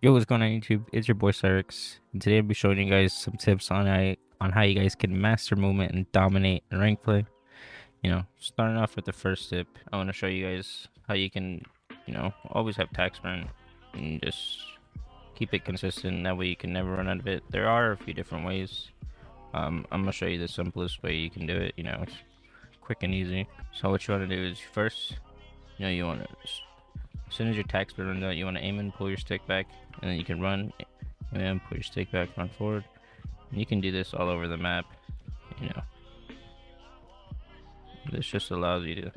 Yo, what's going on YouTube? It's your boy Cyrix, and today I'll be showing you guys some tips on how you guys can master movement and dominate in rank play. Starting off with the first tip, I want to show you guys how you can, always have tac sprint and just keep it consistent. That way you can never run out of it. There are a few different ways. I'm gonna show you the simplest way you can do it. It's quick and easy. So what you want to do is first, you want to as soon as your tac sprint runs out, you want to aim and pull your stick back, and then you can run and pull your stick back, run forward. And you can do this all over the map. You know, this just allows you to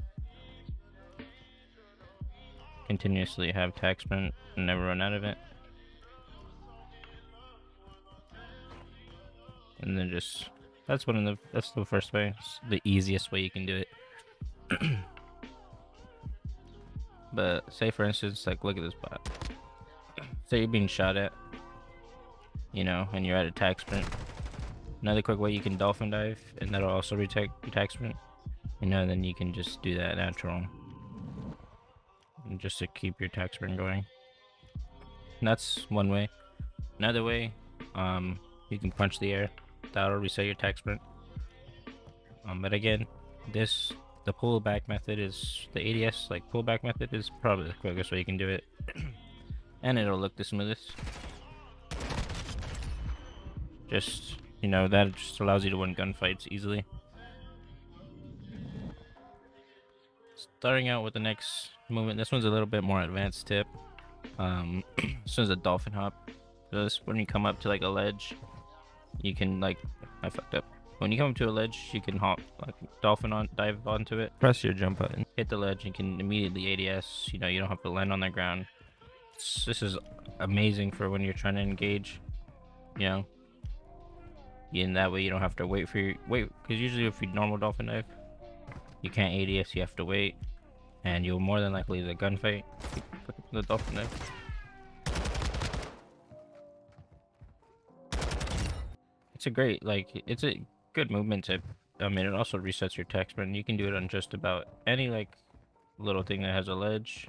continuously have tac sprint and never run out of it. And then that's the first way. It's the easiest way you can do it. But say for instance, like look at this bot. Say you're being shot at, and you're at a tac sprint. Another quick way you can dolphin dive, and that'll also retake your tac sprint. Then you can just do that natural, and just to keep your tac sprint going. And that's one way. Another way, you can punch the air. That'll reset your tac sprint. But again, the pullback method is the ADS pullback method is probably the quickest way you can do it, and it'll look the smoothest. That just allows you to win gunfights easily. Starting out with the next movement, this one's a little bit more advanced tip. This one's a dolphin hop. So this, when you come up to a ledge, you can I fucked up. When you come up to a ledge, you can hop dive onto it. Press your jump button, hit the ledge, and can immediately ADS. You don't have to land on the ground. This is amazing for when you're trying to engage. In that way you don't have to wait, because usually if you normal dolphin dive, you can't ADS, you have to wait, and you'll more than likely lose a gunfight. The dolphin dive. It's a good movement tip. It also resets your tac sprint. You can do it on just about any little thing that has a ledge,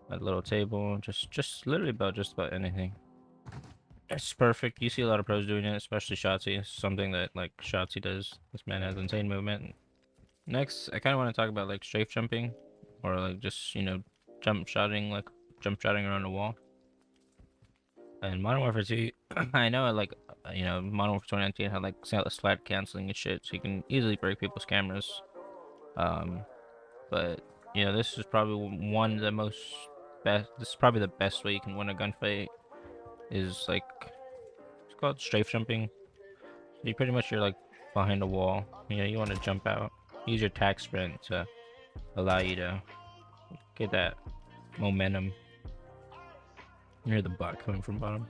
a little table, just literally about just about anything. It's perfect. You see a lot of pros doing it, especially Shotzzy. It's something that Shotzzy does. This man has insane movement. Next, I kind of want to talk about strafe jumping, or just jump shotting around the wall. And Modern Warfare 2, I know Modern Warfare 2019 had slide canceling and shit, so you can easily break people's cameras. But this is probably this is probably the best way you can win a gunfight. Is it's called strafe jumping. You pretty much you're behind a wall. You want to jump out. Use your tac sprint to allow you to get that momentum. Near the bot coming from bottom.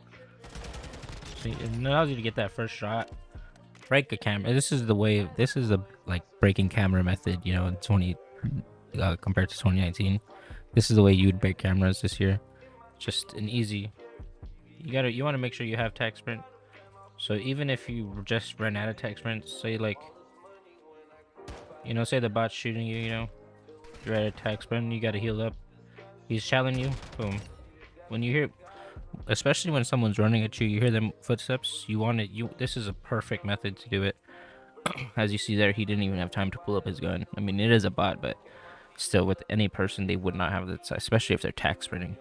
See, it allows you to get that first shot. Break a camera. This is the breaking camera method. In 20 compared to 2019. This is the way you would break cameras this year. Just an easy. You want to make sure you have tac sprint. So even if you just run out of tac sprint, say say the bot's shooting you, you're at a tac sprint, you gotta heal up. He's challenging you, boom. When you hear, especially when someone's running at you, you hear them footsteps. This is a perfect method to do it. As you see there, he didn't even have time to pull up his gun. It is a bot, but still, with any person, they would not have that, especially if they're tac sprinting.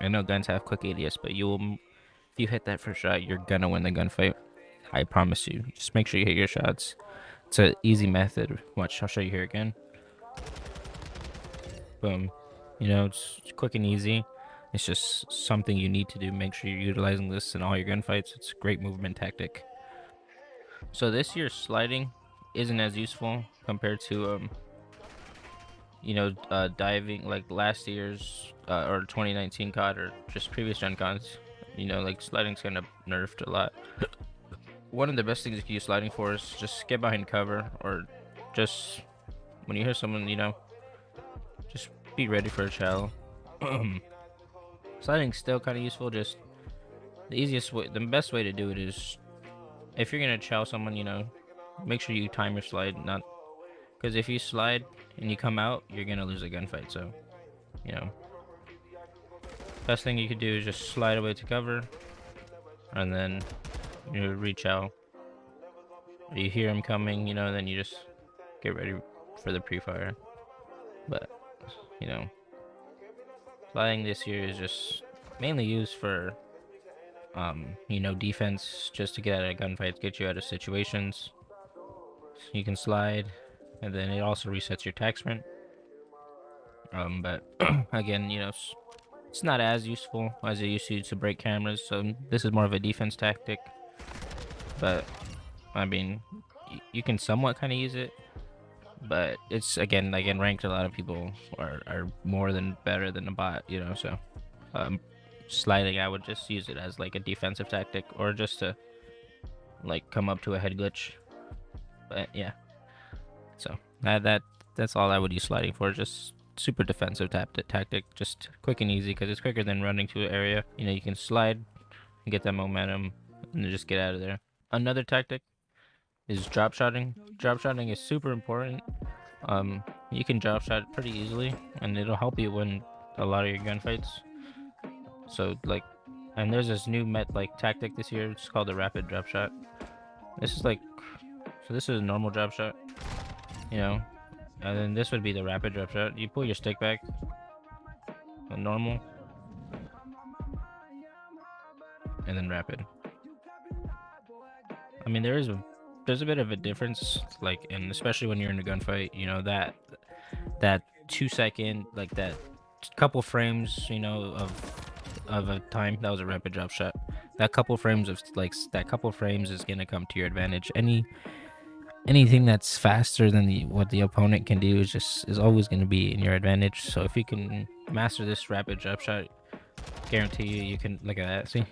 I know guns have quick ADS, but if you hit that first shot, you're gonna win the gunfight. I promise you. Just make sure you hit your shots. It's an easy method. Watch, I'll show you here again. Boom. It's quick and easy. It's just something you need to do. Make sure you're utilizing this in all your gunfights. It's a great movement tactic. So this year's sliding isn't as useful compared to diving last year's or 2019 COD or just previous gen CODs. Sliding's kind of nerfed a lot. One of the best things you can use sliding for is just get behind cover, or just when you hear someone, just be ready for a chow. Sliding's still kind of useful. Just the best way to do it is if you're gonna chow someone, make sure you time your slide, not because if you slide and you come out, you're gonna lose a gunfight. So, best thing you could do is just slide away to cover, and then you reach out. You hear him coming, you know, and then you just get ready for the pre-fire. But, you know, sliding this year is just mainly used for, you know, defense, just to get out of gunfights, get you out of situations. So you can slide, and then it also resets your tac sprint. But again, you know, it's not as useful as it used to break cameras, so this is more of a defense tactic. But I mean, you can somewhat kind of use it, but it's again ranked. A lot of people are more than better than a bot, you know. So sliding, I would just use it as like a defensive tactic, or just to like come up to a head glitch. But yeah, so that's all I would use sliding for. Just super defensive tactic, just quick and easy, because it's quicker than running to an area. You know, you can slide and get that momentum and just get out of there. Another tactic is dropshotting. Dropshotting is super important. You can drop shot pretty easily, and it'll help you win a lot of your gunfights. So like, and there's this new tactic this year. It's called the rapid drop shot. This is like, so this is a normal drop shot, you know, and then this would be the rapid drop shot. You pull your stick back, normal, and then rapid. I mean, there's a bit of a difference, like, and especially when you're in a gunfight, you know, that 2 second, like that couple frames, you know, of a time, that was a rapid drop shot. That couple frames is gonna come to your advantage. Anything that's faster than what the opponent can do is always gonna be in your advantage. So if you can master this rapid drop shot, guarantee you can look at that. See,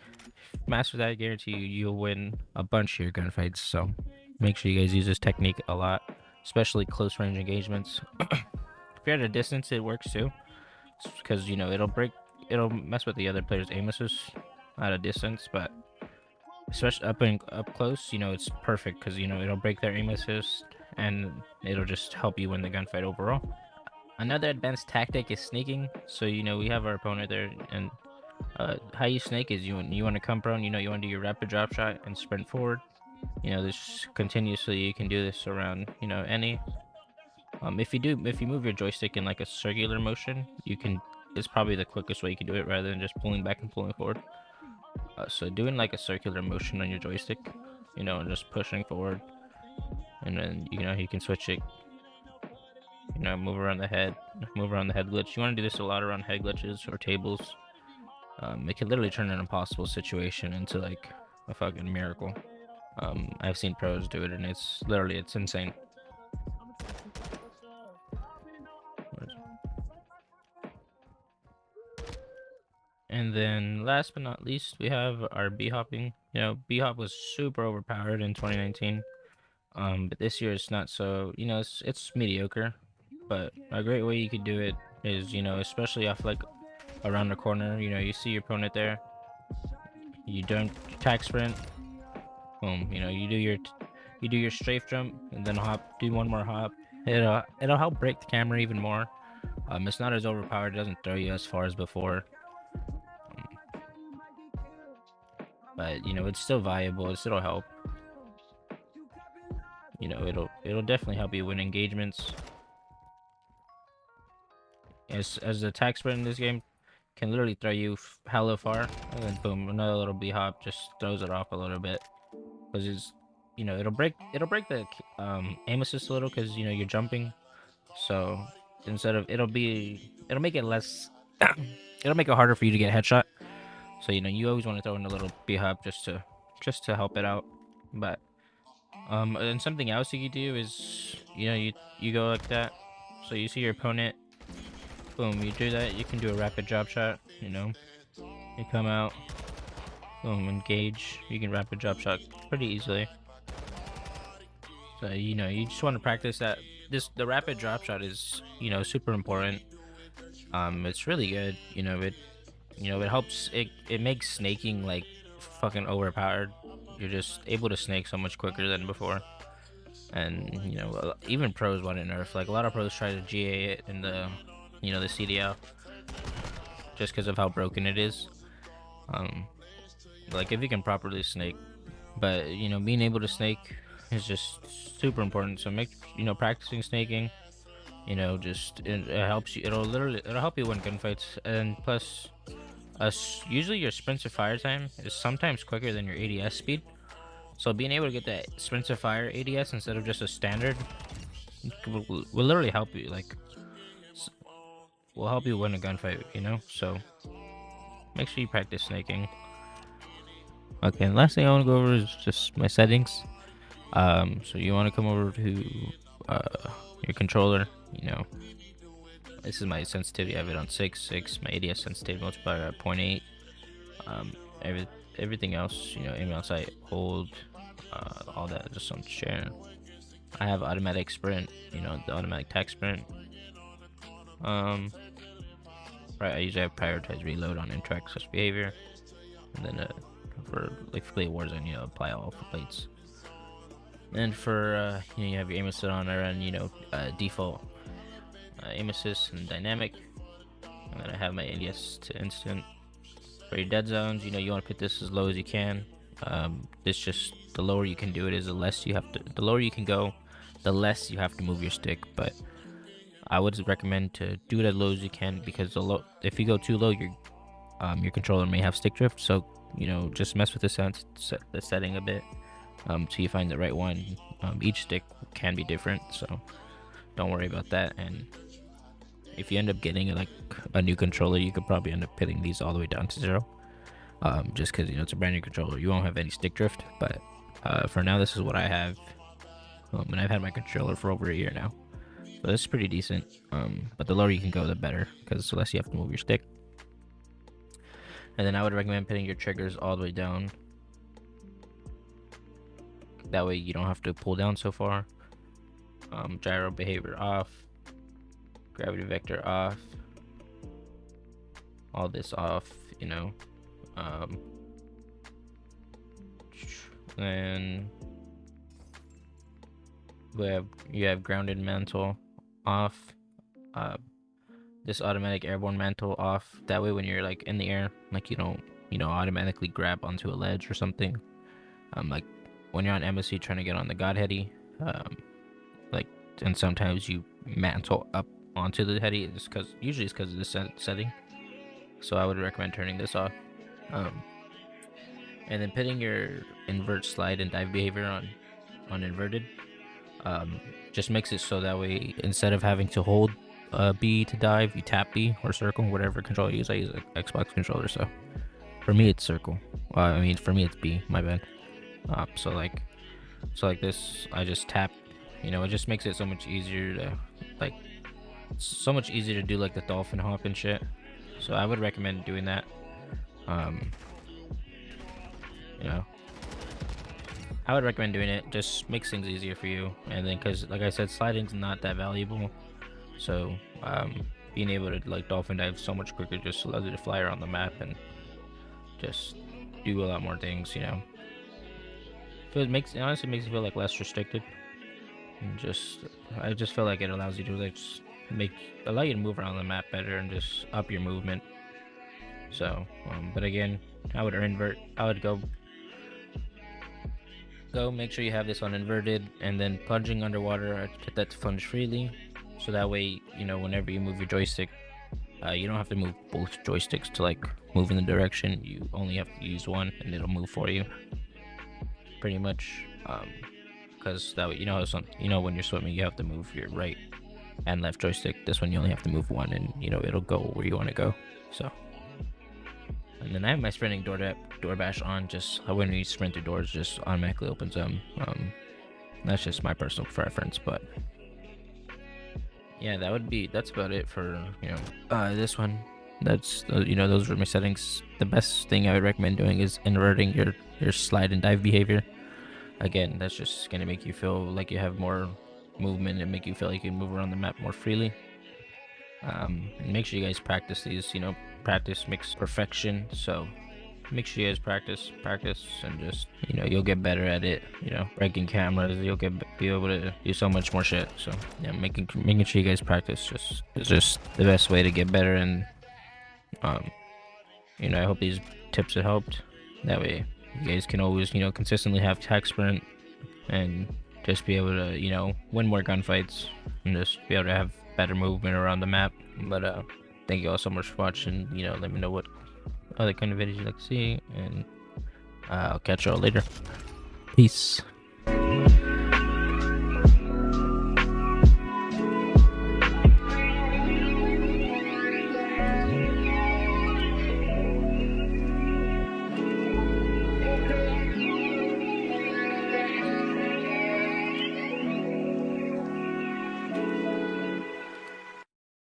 master that, guarantee you'll win a bunch of your gunfights. So make sure you guys use this technique a lot, especially close range engagements. If you're at a distance, it works too, because you know it'll mess with the other player's aim assist at a distance, but especially up close, you know, it's perfect, because you know it'll break their aim assist and it'll just help you win the gunfight overall. Another advanced tactic is sneaking. So you know, we have our opponent there, and how you snake is you want to come prone. You know, you want to do your rapid drop shot and sprint forward. You know, this continuously, you can do this around, you know, any. If you move your joystick in like a circular motion, you can. It's probably the quickest way you can do it, rather than just pulling back and pulling forward. So doing like a circular motion on your joystick, you know, and just pushing forward, and then you know you can switch it. You know, move around the head glitch. You want to do this a lot around head glitches or tables. It can literally turn an impossible situation into like a fucking miracle. I've seen pros do it, and it's insane. And then last but not least, we have our b-hopping. You know, b-hop was super overpowered in 2019. But this year it's not so, you know, it's mediocre. But a great way you could do it is, you know, especially off like around the corner, you know, you see your opponent there, you don't tac sprint, boom, you know, you do your strafe jump, and then hop, do one more hop. It'll help break the camera even more. It's not as overpowered, it doesn't throw you as far as before. But you know, it's still viable, it'll help. You know, it'll definitely help you win engagements. As the tac sprint in this game can literally throw you hella far, and then boom, another little b-hop just throws it off a little bit, because it's, you know, it'll break the aim assist a little, because you know you're jumping. So instead of it'll make it less it'll make it harder for you to get a headshot. So you know, you always want to throw in a little b-hop just to help it out. But and something else you could do is, you know, you go like that, so you see your opponent, boom, you do that, you can do a rapid drop shot. You know, you come out, boom, engage, you can rapid drop shot pretty easily. So you know, you just want to practice that. The rapid drop shot is, you know, super important. It's really good. You know, it helps, it makes snaking like fucking overpowered. You're just able to snake so much quicker than before. And you know, even pros want it nerfed. Like a lot of pros try to GA it in the, you know, the CDL. just because of how broken it is. Like if you can properly snake, but being able to snake is just super important. So make practicing snaking. Just it helps you. It'll help you win gunfights, and plus, usually your sprint to fire time is sometimes quicker than your ADS speed. So being able to get that sprint to fire ADS instead of just a standard will literally help you. Like, will help you win a gunfight. So make sure you practice snaking. Okay, and last thing I want to go over is just my settings. So you want to come over to your controller. This is my sensitivity. I have it on 6. My ADS sensitivity multiplier at 0.8. Everything else, aim on sight, hold, all that just on share. I have automatic sprint, the automatic tac sprint. Right, I usually have prioritized reload on interact such behavior, and then for like play Warzone, apply all for plates. And for you have your aim assist on. I run default aim assist and dynamic, and then I have my ADS to instant. For your dead zones, you want to put this as low as you can. This just the lower you can do it is the less you have to. The lower you can go, the less you have to move your stick. But I would recommend to do it as low as you can, because if you go too low, your controller may have stick drift. So just mess with the setting a bit till you find the right one. Each stick can be different, so don't worry about that. And if you end up getting like a new controller, you could probably end up pitting these all the way down to 0. Just because it's a brand new controller, you won't have any stick drift. But for now, this is what I have, and I've had my controller for over a year now, so this is pretty decent. But the lower you can go, the better, because the less you have to move your stick. And then I would recommend putting your triggers all the way down. That way you don't have to pull down so far. Gyro behavior off, gravity vector off, all this off, and you have grounded mantle off, this automatic airborne mantle off. That way when you're like in the air, like you don't automatically grab onto a ledge or something. Like when you're on embassy trying to get on the godheady, and sometimes you mantle up onto the heady, usually it's because of this setting. So I would recommend turning this off. And then putting your invert, slide, and dive behavior on inverted. Just makes it so that way instead of having to hold B to dive, you tap B or circle, whatever controller you use. I use an Xbox controller, so for me it's circle. For me it's B. My bad. So like this, I just tap. It just makes it so much easier to do like the dolphin hop and shit. So I would recommend doing that. I would recommend doing it. Just makes things easier for you. And then, because like I said, sliding's not that valuable. So being able to like dolphin dive so much quicker just allows you to fly around the map and just do a lot more things. It honestly makes you feel like less restricted. And I just feel like it allows you to like allow you to move around the map better and just up your movement. So but again, I would go make sure you have this on inverted, and then plunging underwater, get that to plunge freely, so that way whenever you move your joystick, you don't have to move both joysticks to like move in the direction. You only have to use one and it'll move for you pretty much. Because that way when you're swimming you have to move your right and left joystick. This one you only have to move one, and it'll go where you want to go. So, and then I have my sprinting door bash on. Just when you sprint through doors, just automatically opens them. That's just my personal preference, but yeah, that's about it for this one. That's those were my settings. The best thing I would recommend doing is inverting your slide and dive behavior. Again, that's just gonna make you feel like you have more movement and make you feel like you can move around the map more freely. And make sure you guys practice these. Practice makes perfection. So make sure you guys practice, and just you'll get better at it. Breaking cameras, you'll be able to do so much more shit. So yeah, making sure you guys practice is just the best way to get better and You know, I hope these tips have helped. That way, you guys can always, you know, consistently have tech sprint and just be able to, you know, win more gunfights and just be able to have better movement around the map. But thank you all so much for watching. You know, let me know what other kind of videos you'd like to see, and I'll catch y'all later. Peace.